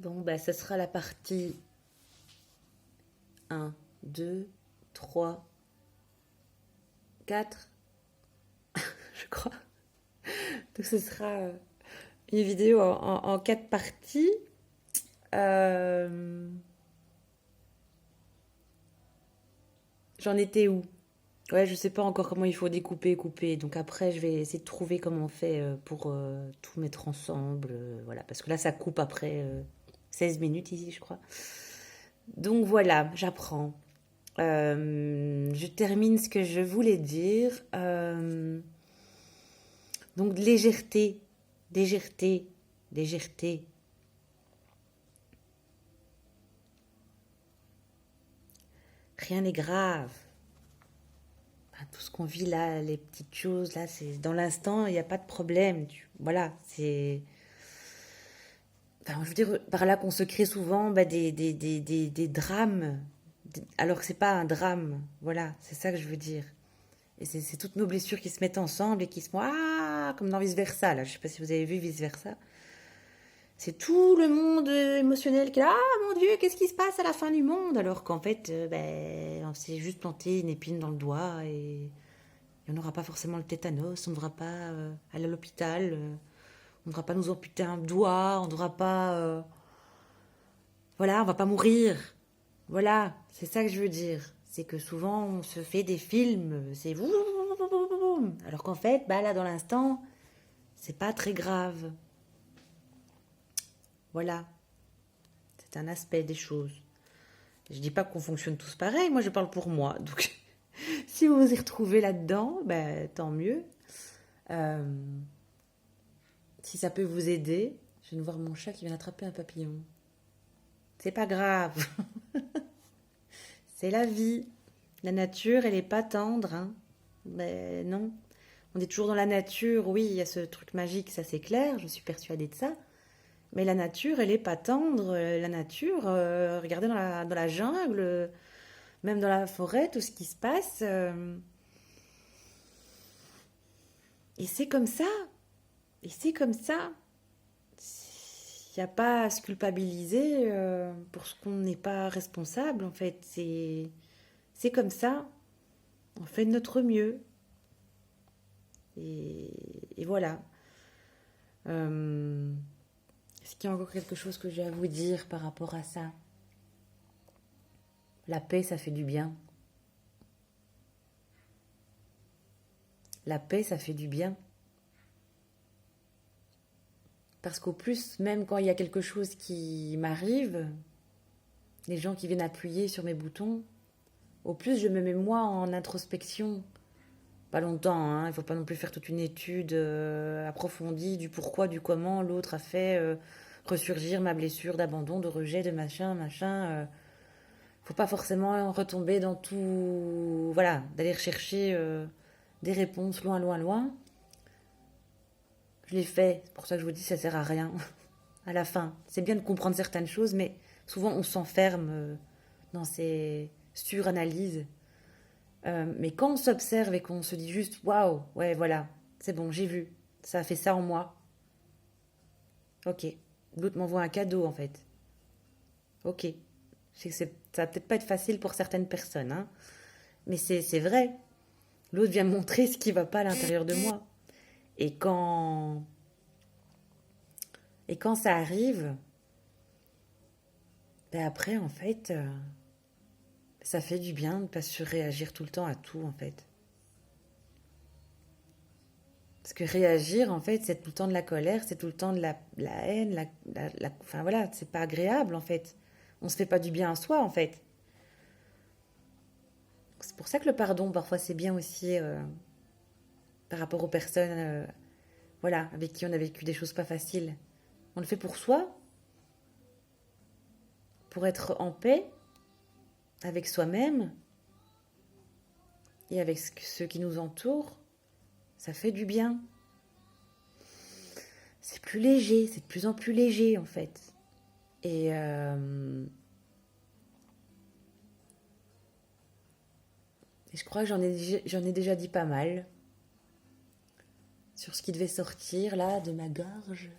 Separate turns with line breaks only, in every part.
Bon, bah, ce sera la partie un, 2, 3, 4, je crois. Donc ce sera une vidéo en 4 parties. Euh, J'en étais où? Ouais, je sais pas encore comment il faut découper et couper. Donc après, je vais essayer de trouver comment on fait pour tout mettre ensemble. Voilà, parce que là, ça coupe après 16 minutes ici, je crois. Donc voilà, j'apprends. Je termine ce que je voulais dire. Donc légèreté, légèreté, légèreté. Rien n'est grave. Enfin, tout ce qu'on vit là, les petites choses là, c'est dans l'instant, il n'y a pas de problème. Voilà, c'est. Enfin, je veux dire par là qu'on se crée souvent bah, des drames, alors que c'est pas un drame. Voilà, c'est ça que je veux dire. Et c'est toutes nos blessures qui se mettent ensemble et qui se font ah comme dans Vice Versa là. Je sais pas si vous avez vu Vice Versa. C'est tout le monde émotionnel qui est là, ah mon Dieu, qu'est-ce qui se passe à la fin du monde? Alors qu'en fait, ben, on s'est juste planté une épine dans le doigt et on n'aura pas forcément le tétanos, on ne devra pas aller à l'hôpital, on ne devra pas nous amputer un doigt, on ne devra pas. Voilà, on va pas mourir. Voilà, c'est ça que je veux dire. C'est que souvent on se fait des films, c'est vous. Alors qu'en fait, bah là dans l'instant, c'est pas très grave. Voilà, c'est un aspect des choses. Je dis pas qu'on fonctionne tous pareil, moi je parle pour moi. Donc si vous vous y retrouvez là-dedans, ben, tant mieux. Euh, Si ça peut vous aider, je viens de voir mon chat qui vient d'attraper un papillon. C'est pas grave, c'est la vie. La nature, elle est pas tendre, hein. Ben non. On est toujours dans la nature, oui, il y a ce truc magique, ça c'est clair, je suis persuadée de ça. Mais la nature, elle est pas tendre. La nature, regardez dans la jungle, même dans la forêt, tout ce qui se passe. Et c'est comme ça. Et c'est comme ça. Il n'y a pas à se culpabiliser pour ce qu'on n'est pas responsable, en fait. C'est comme ça. On fait de notre mieux. Et voilà. Euh, Est-ce qu'il y a encore quelque chose que j'ai à vous dire par rapport à ça? La paix, ça fait du bien. La paix, ça fait du bien. Parce qu'au plus, même quand il y a quelque chose qui m'arrive, les gens qui viennent appuyer sur mes boutons, au plus je me mets moi en introspection. Pas longtemps, hein, il ne faut pas non plus faire toute une étude approfondie du pourquoi, du comment l'autre a fait ressurgir ma blessure d'abandon, de rejet, de machin, machin. Faut pas forcément retomber dans tout. Voilà, d'aller rechercher des réponses loin, loin, loin. Je l'ai fait, c'est pour ça que je vous dis ça sert à rien. À la fin, c'est bien de comprendre certaines choses, mais souvent on s'enferme dans ces suranalyses. Mais quand on s'observe et qu'on se dit juste waouh, ouais, voilà, c'est bon, j'ai vu, ça a fait ça en moi. Ok, l'autre m'envoie un cadeau en fait. Ok, je sais que ça va peut-être pas être facile pour certaines personnes, hein, mais c'est vrai. L'autre vient me montrer ce qui va pas à l'intérieur de moi. Et quand, et quand ça arrive, ben après en fait, ça fait du bien de ne pas surréagir tout le temps à tout en fait. Parce que réagir, en fait, c'est tout le temps de la colère, c'est tout le temps de la haine, enfin voilà, c'est pas agréable en fait. On se fait pas du bien à soi en fait. C'est pour ça que le pardon, parfois, c'est bien aussi par rapport aux personnes voilà, avec qui on a vécu des choses pas faciles. On le fait pour soi, pour être en paix avec soi-même et avec ceux qui nous entourent. Ça fait du bien. C'est plus léger, c'est de plus en plus léger en fait. Et je crois que j'en ai déjà dit pas mal sur ce qui devait sortir là de ma gorge.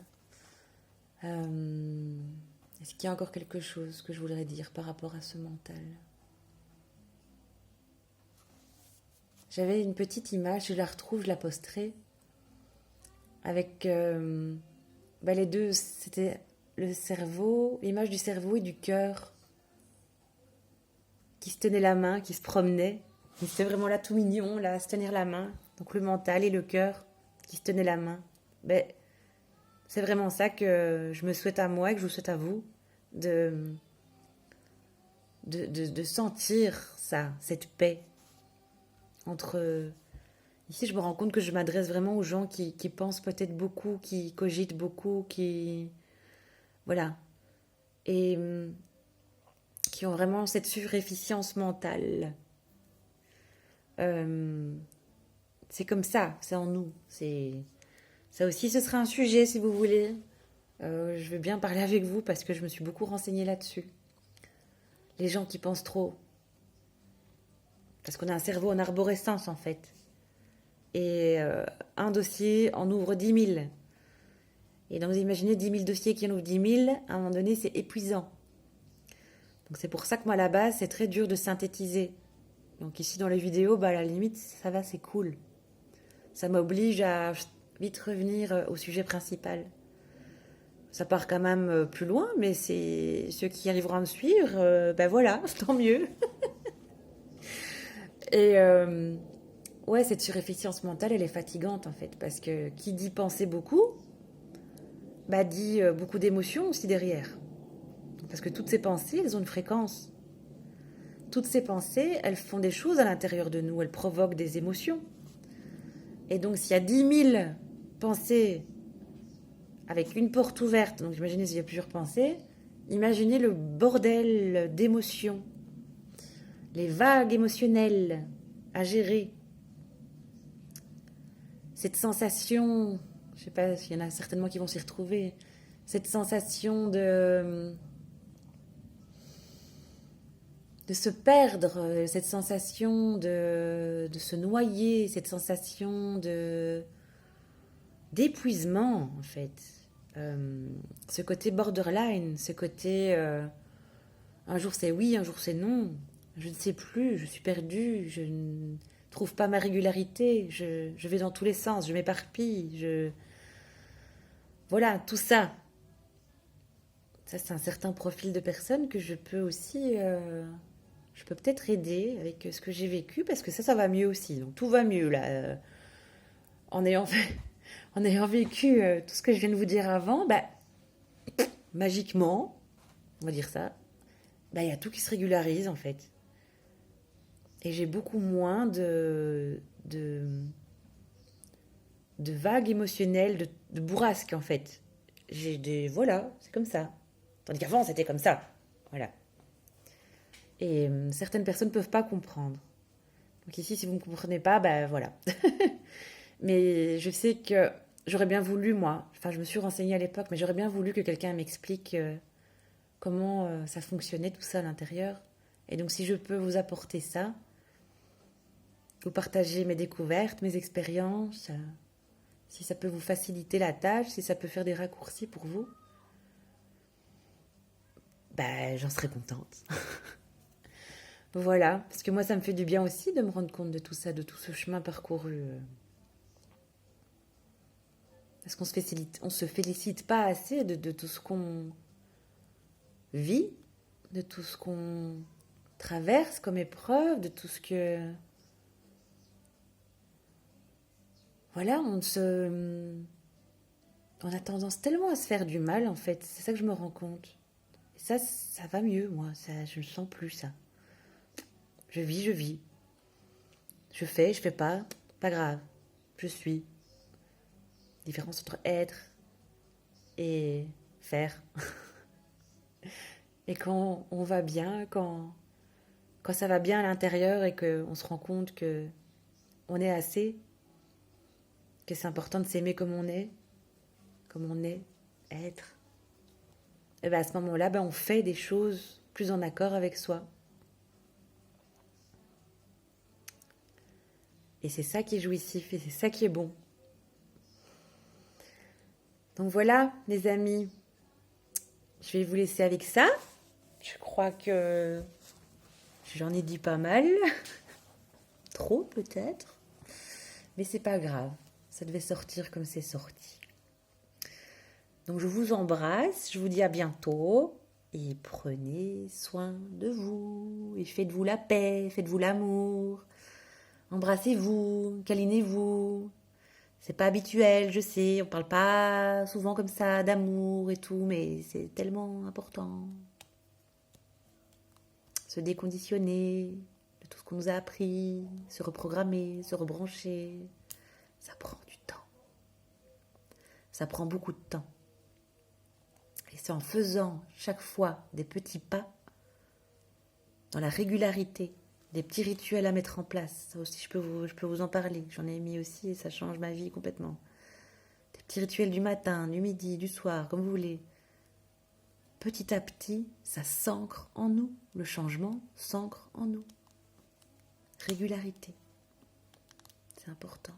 Est-ce qu'il y a encore quelque chose que je voudrais dire par rapport à ce mental? J'avais une petite image, je la retrouve, je la posterai, avec les deux, c'était le cerveau, l'image du cerveau et du cœur qui se tenaient la main, qui se promenaient. C'était vraiment là tout mignon, là, se tenir la main. Donc le mental et le cœur qui se tenaient la main. Ben, c'est vraiment ça que je me souhaite à moi et que je vous souhaite à vous, de, de sentir ça, cette paix entre... Ici, je me rends compte que je m'adresse vraiment aux gens qui pensent peut-être beaucoup, qui cogitent beaucoup, qui... Voilà. Et qui ont vraiment cette surefficience mentale. C'est comme ça, c'est en nous. Ça aussi, ce sera un sujet si vous voulez. Je veux bien parler avec vous parce que je me suis beaucoup renseignée là-dessus. Les gens qui pensent trop. Parce qu'on a un cerveau en arborescence en fait. Et un dossier en ouvre 10 000. Et donc vous imaginez 10 000 dossiers qui en ouvrent 10 000, à un moment donné c'est épuisant. Donc c'est pour ça que moi à la base c'est très dur de synthétiser. Donc ici dans les vidéos, à la limite ça va, c'est cool. Ça m'oblige à vite revenir au sujet principal. Ça part quand même plus loin, mais c'est ceux qui arriveront à me suivre, voilà, tant mieux. Et ouais, cette surefficience mentale, elle est fatigante en fait, parce que qui dit penser beaucoup, dit beaucoup d'émotions aussi derrière. Parce que toutes ces pensées, elles ont une fréquence. Toutes ces pensées, elles font des choses à l'intérieur de nous, elles provoquent des émotions. Et donc s'il y a 10 000 pensées avec une porte ouverte, donc imaginez s'il y a plusieurs pensées, imaginez le bordel d'émotions, les vagues émotionnelles à gérer. Cette sensation, je ne sais pas s'il y en a certainement qui vont s'y retrouver, cette sensation de se perdre, cette sensation de se noyer, cette sensation d'épuisement en fait. Ce côté borderline, ce côté un jour c'est oui, un jour c'est non, je ne sais plus, je suis perdue, je ne trouve pas ma régularité, je vais dans tous les sens, je m'éparpille, voilà, tout ça. Ça, c'est un certain profil de personne que je peux aussi... je peux peut-être aider avec ce que j'ai vécu, parce que ça va mieux aussi. Donc tout va mieux, là. En ayant fait... En ayant vécu tout ce que je viens de vous dire avant, magiquement, on va dire ça, il y a tout qui se régularise, en fait. Et j'ai beaucoup moins de vagues émotionnelles, de bourrasques, en fait. J'ai des... Voilà, c'est comme ça. Tandis qu'avant, c'était comme ça. Voilà. Et certaines personnes ne peuvent pas comprendre. Donc ici, si vous ne comprenez pas, voilà. Mais je sais que j'aurais bien voulu, moi, enfin je me suis renseignée à l'époque, mais j'aurais bien voulu que quelqu'un m'explique comment ça fonctionnait tout ça à l'intérieur. Et donc si je peux vous apporter ça, vous partager mes découvertes, mes expériences, si ça peut vous faciliter la tâche, si ça peut faire des raccourcis pour vous, j'en serais contente. Voilà, parce que moi ça me fait du bien aussi de me rendre compte de tout ça, de tout ce chemin parcouru. Parce qu'on se félicite pas assez de tout ce qu'on vit, de tout ce qu'on traverse comme épreuve, de tout ce que... Voilà, on a tendance tellement à se faire du mal, en fait. C'est ça que je me rends compte. Et ça va mieux, moi. Ça, je ne sens plus ça. Je vis, je vis. Je fais pas. Pas grave. Je suis. Différence entre être et faire. Et quand on va bien, quand ça va bien à l'intérieur et qu'on se rend compte que on est assez, que c'est important de s'aimer comme on est, être, et à ce moment-là, on fait des choses plus en accord avec soi. Et c'est ça qui est jouissif et c'est ça qui est bon. Donc voilà, les amis, Je vais vous laisser avec ça. Je crois que j'en ai dit pas mal. Trop peut-être. Mais c'est pas grave. Ça devait sortir comme c'est sorti. Donc je vous embrasse. Je vous dis à bientôt. Et prenez soin de vous. Et faites-vous la paix. Faites-vous l'amour. Embrassez-vous. Câlinez-vous. C'est pas habituel, je sais. On parle pas souvent comme ça d'amour et tout. Mais c'est tellement important. Se déconditionner de tout ce qu'on nous a appris, se reprogrammer, se rebrancher, ça prend du temps. Ça prend beaucoup de temps. Et c'est en faisant chaque fois des petits pas, dans la régularité, des petits rituels à mettre en place. Ça aussi, je peux vous en parler. J'en ai mis aussi et ça change ma vie complètement. Des petits rituels du matin, du midi, du soir, comme vous voulez. Petit à petit, ça s'ancre en nous. Le changement s'ancre en nous. Régularité. C'est important.